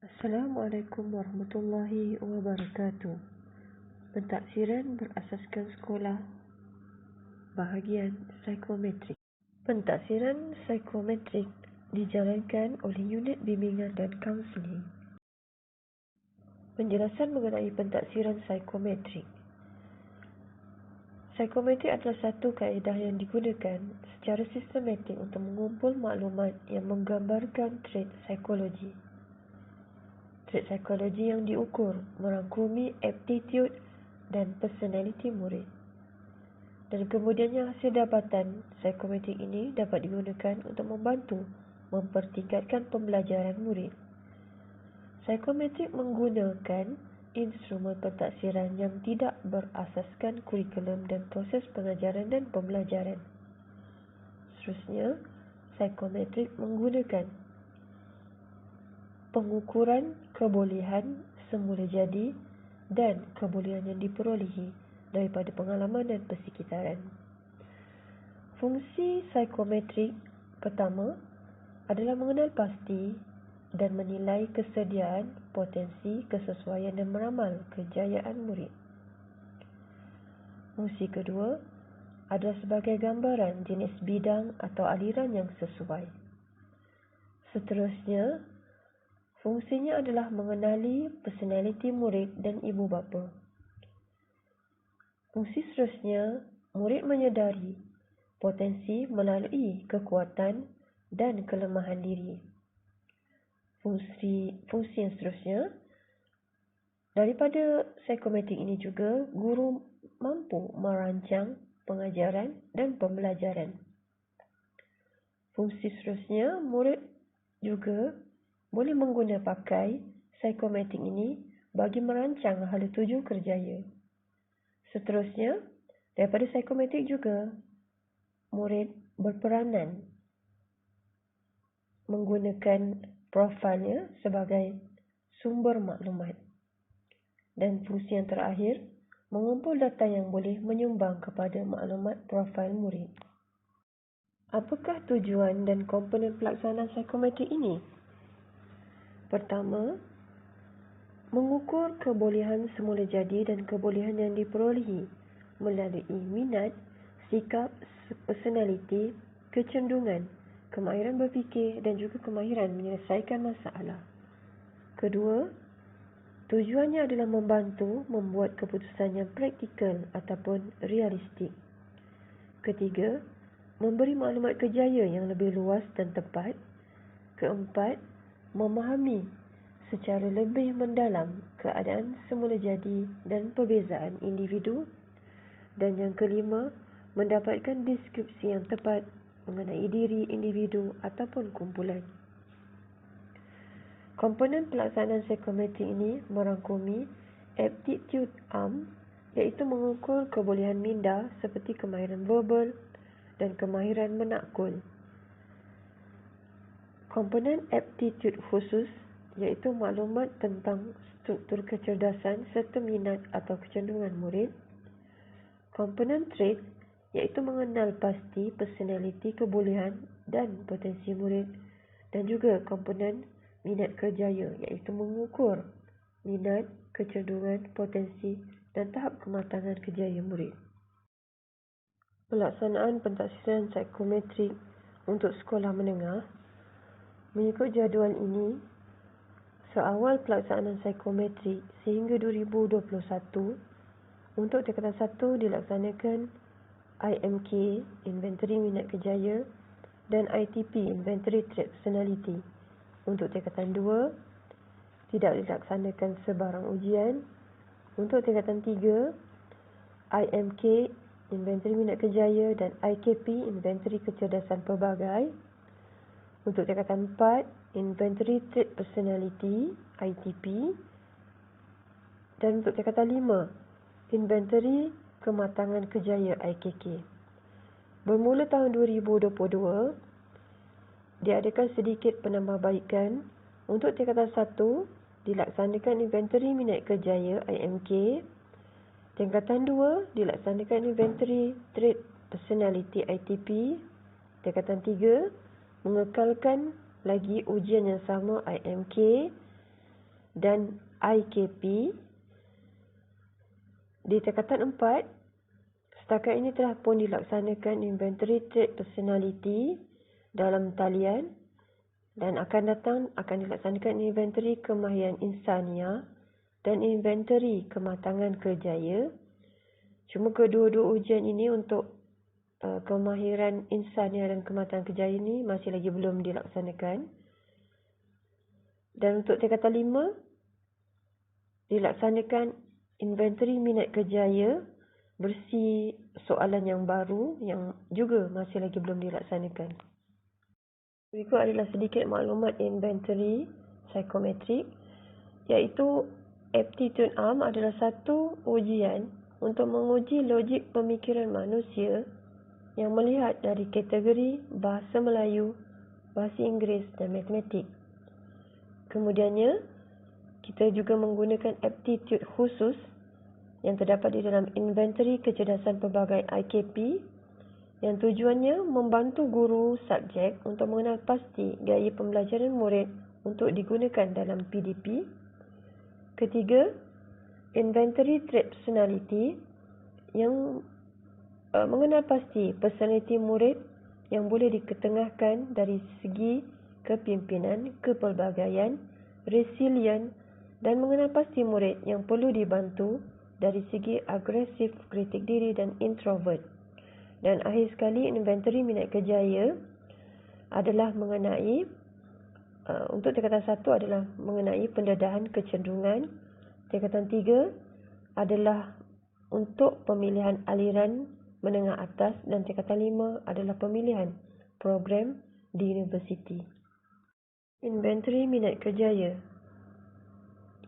Assalamualaikum warahmatullahi wabarakatuh. Pentaksiran berasaskan sekolah. Bahagian psikometrik. Pentaksiran psikometrik dijalankan oleh unit bimbingan dan kaunseling. Penjelasan mengenai pentaksiran psikometrik. Psikometrik adalah satu kaedah yang digunakan secara sistematik untuk mengumpul maklumat yang menggambarkan trait psikologi. Trait psikologi yang diukur merangkumi aptitude dan personaliti murid. Dan kemudiannya hasil dapatan psikometrik ini dapat digunakan untuk membantu mempertingkatkan pembelajaran murid. Psikometrik menggunakan instrumen pentaksiran yang tidak berasaskan kurikulum dan proses pengajaran dan pembelajaran. Seterusnya, psikometrik menggunakan pengukuran kebolehan semula jadi dan kebolehan yang diperolehi daripada pengalaman dan persekitaran. Fungsi psikometrik pertama adalah mengenal pasti dan menilai kesediaan, potensi, kesesuaian dan meramal kejayaan murid. Fungsi kedua adalah sebagai gambaran jenis bidang atau aliran yang sesuai. Seterusnya, fungsinya adalah mengenali personaliti murid dan ibu bapa. Fungsi seterusnya, murid menyedari potensi melalui kekuatan dan kelemahan diri. Fungsi yang seterusnya, daripada psikometrik ini juga, guru mampu merancang pengajaran dan pembelajaran. Fungsi seterusnya, murid juga boleh menggunakan pakai psikometrik ini bagi merancang hala tuju kerjaya. Seterusnya, daripada psikometrik juga, murid berperanan menggunakan profilnya sebagai sumber maklumat. Dan fungsi yang terakhir, mengumpul data yang boleh menyumbang kepada maklumat profil murid. Apakah tujuan dan komponen pelaksanaan psikometrik ini? Pertama, mengukur kebolehan semula jadi dan kebolehan yang diperolehi melalui minat, sikap, personaliti, kecenderungan, kemahiran berfikir dan juga kemahiran menyelesaikan masalah. Kedua, tujuannya adalah membantu membuat keputusan yang praktikal ataupun realistik. Ketiga, memberi maklumat kejaya yang lebih luas dan tepat. Keempat, memahami secara lebih mendalam keadaan semula jadi dan perbezaan individu. Dan yang kelima, mendapatkan deskripsi yang tepat mengenai diri individu ataupun kumpulan. Komponen pelaksanaan psikometrik ini merangkumi aptitude arm, iaitu mengukur kebolehan minda seperti kemahiran verbal dan kemahiran menakul. Komponen aptitude khusus iaitu maklumat tentang struktur kecerdasan serta minat atau kecenderungan murid. Komponen trait iaitu mengenal pasti personaliti, kebolehan dan potensi murid. Dan juga komponen minat kerjaya iaitu mengukur minat, kecenderungan, potensi dan tahap kematangan kerjaya murid. Pelaksanaan pentaksiran psikometrik untuk sekolah menengah. Mengikut jadual ini, seawal pelaksanaan psikometrik sehingga 2021, untuk tingkatan 1 dilaksanakan IMK, Inventory Minat Kerjaya, dan ITP, Inventory Trait Personality. Untuk tingkatan 2, tidak dilaksanakan sebarang ujian. Untuk tingkatan 3, IMK, Inventory Minat Kerjaya, dan IKP, Inventory Kecerdasan Pelbagai. Untuk tingkatan 4, Inventory Trait Personality, ITP. Dan untuk tingkatan 5, Inventory Kematangan Kerjaya, IKK. Bermula tahun 2022, diadakan sedikit penambahbaikan. Untuk tingkatan 1, dilaksanakan Inventory Minat Kerjaya, IMK. Tingkatan 2, dilaksanakan Inventory Trait Personality, ITP. Tingkatan 3, mengekalkan lagi ujian yang sama, IMK. dan IKP. Di tingkatan 4, setakat ini telah pun dilaksanakan inventory trait personality dalam talian dan akan datang akan dilaksanakan inventory kemahiran insania dan inventory kematangan kerjaya. Cuma kedua-dua ujian ini untuk kemahiran insania dan kematangan kerjaya ini masih lagi belum dilaksanakan. Dan untuk tingkatan 5, dilaksanakan inventory minat kerjaya bersih soalan yang baru yang juga masih lagi belum dilaksanakan. Berikut adalah sedikit maklumat inventory psikometrik, iaitu aptitude ARM adalah satu ujian untuk menguji logik pemikiran manusia yang melihat dari kategori bahasa Melayu, bahasa Inggeris dan matematik. Kemudiannya, kita juga menggunakan aptitude khusus yang terdapat di dalam inventory kecerdasan pelbagai IKP yang tujuannya membantu guru subjek untuk mengenal pasti gaya pembelajaran murid untuk digunakan dalam PDP. Ketiga, inventory trait personality yang mengenal pasti personality murid yang boleh diketengahkan dari segi kepimpinan, kepelbagaian, resilient dan mengenal pasti murid yang perlu dibantu dari segi agresif, kritik diri dan introvert. Dan akhir sekali, inventory minat kerjaya adalah mengenai untuk tingkatan 1 adalah mengenai pendedahan kecenderungan, tingkatan 3 adalah untuk pemilihan aliran menengah atas dan tingkatan 5 adalah pemilihan program di universiti. Inventory minat kerjaya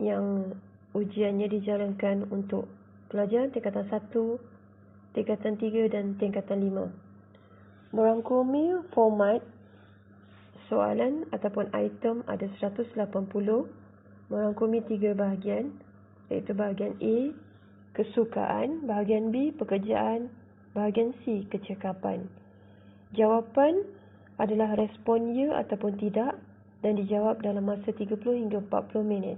yang ujiannya dijalankan untuk pelajar tingkatan 1, tingkatan 3 dan tingkatan 5. Merangkumi format soalan ataupun item ada 180, merangkumi 3 bahagian, iaitu bahagian A, kesukaan, bahagian B, pekerjaan, bahagian C, kecekapan. Jawapan adalah respon ya ataupun tidak dan dijawab dalam masa 30 hingga 40 minit.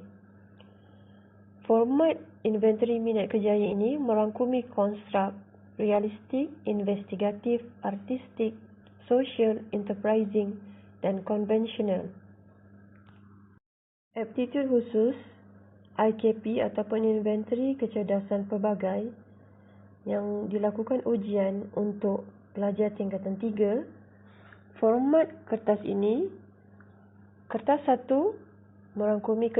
Format inventory minat kerjaya ini merangkumi konstruk realistik, investigatif, artistik, social, enterprising dan konvensional. Aptitude khusus IKP ataupun inventory kecerdasan pelbagai yang dilakukan ujian untuk pelajar tingkatan 3. Format kertas ini, kertas 1 merangkumi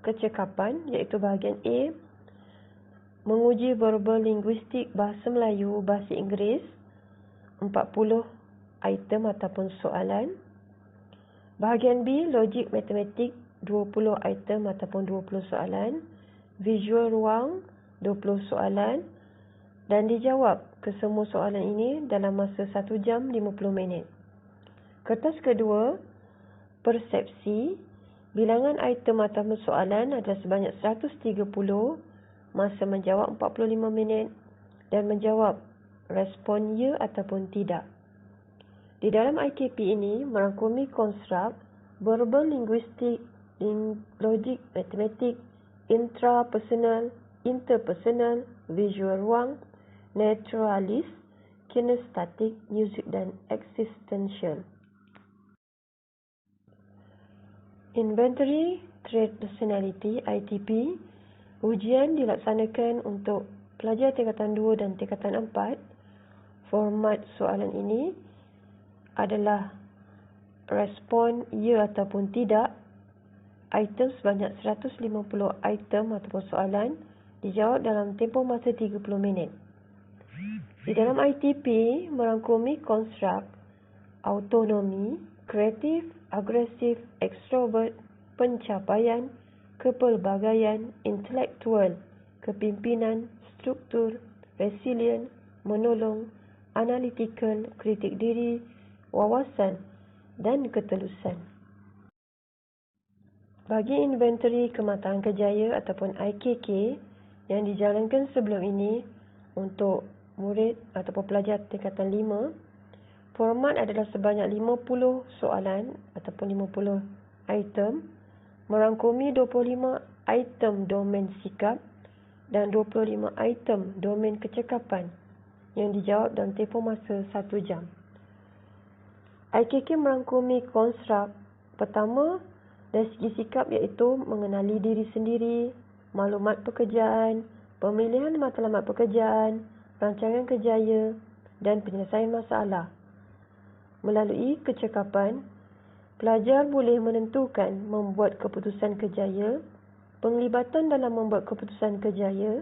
kecekapan iaitu bahagian A, menguji verbal linguistik bahasa Melayu, bahasa Inggeris, 40 item ataupun soalan. Bahagian B, logik matematik, 20 item ataupun 20 soalan. Visual ruang, 20 soalan. Dan dijawab kesemua soalan ini dalam masa 1 jam 50 minit. Kertas kedua, persepsi, bilangan item ataupun soalan adalah sebanyak 130, masa menjawab 45 minit dan menjawab respon ya ataupun tidak. Di dalam IKP ini merangkumi konstruk verbal linguistik, logik matematik, intrapersonal, interpersonal, visual ruang, naturalis, kinestetik, music dan existential. Inventory Trait Personality ITP, ujian dilaksanakan untuk pelajar tingkatan 2 dan tingkatan 4. Format soalan ini adalah respon ya ataupun tidak. Item sebanyak 150 item ataupun soalan dijawab dalam tempoh masa 30 minit. Di dalam ITP merangkumi konstruk autonomi, kreatif, agresif, ekstrovert, pencapaian, kepelbagaian, intelektual, kepimpinan, struktur, resilient, menolong, analytical, kritik diri, wawasan dan ketelusan. Bagi inventory kematangan kerjaya ataupun IKK yang dijalankan sebelum ini untuk murid ataupun pelajar tingkatan 5, format adalah sebanyak 50 soalan ataupun 50 item, merangkumi 25 item domen sikap dan 25 item domen kecekapan yang dijawab dalam tempoh masa 1 jam. IKK merangkumi konstruk pertama dari segi sikap iaitu mengenali diri sendiri, maklumat pekerjaan, pemilihan matlamat pekerjaan, rancangan kerjaya dan penyelesaian masalah. Melalui kecekapan, pelajar boleh menentukan membuat keputusan kerjaya, penglibatan dalam membuat keputusan kerjaya,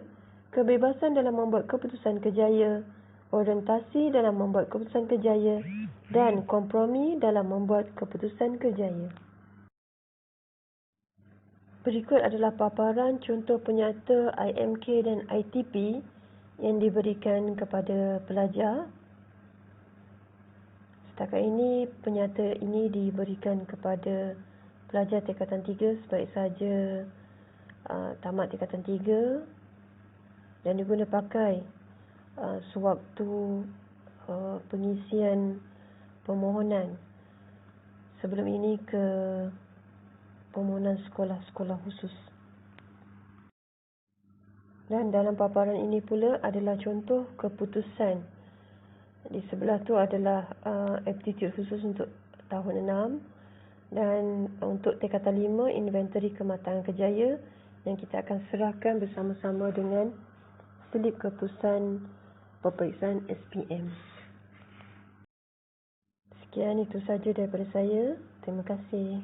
kebebasan dalam membuat keputusan kerjaya, orientasi dalam membuat keputusan kerjaya, dan kompromi dalam membuat keputusan kerjaya. Berikut adalah paparan contoh penyata IMK dan ITP yang diberikan kepada pelajar. Setakat ini, penyata ini diberikan kepada pelajar tingkatan 3 sebaik sahaja tamat tingkatan 3 dan diguna pakai sewaktu pengisian permohonan sebelum ini ke permohonan sekolah-sekolah khusus. Dan dalam paparan ini pula adalah contoh keputusan. Di sebelah tu adalah aptitude khusus untuk tahun 6 dan untuk tingkatan 5 inventory kematangan kerjaya yang kita akan serahkan bersama-sama dengan slip keputusan peperiksaan SPM. Sekian itu saja daripada saya. Terima kasih.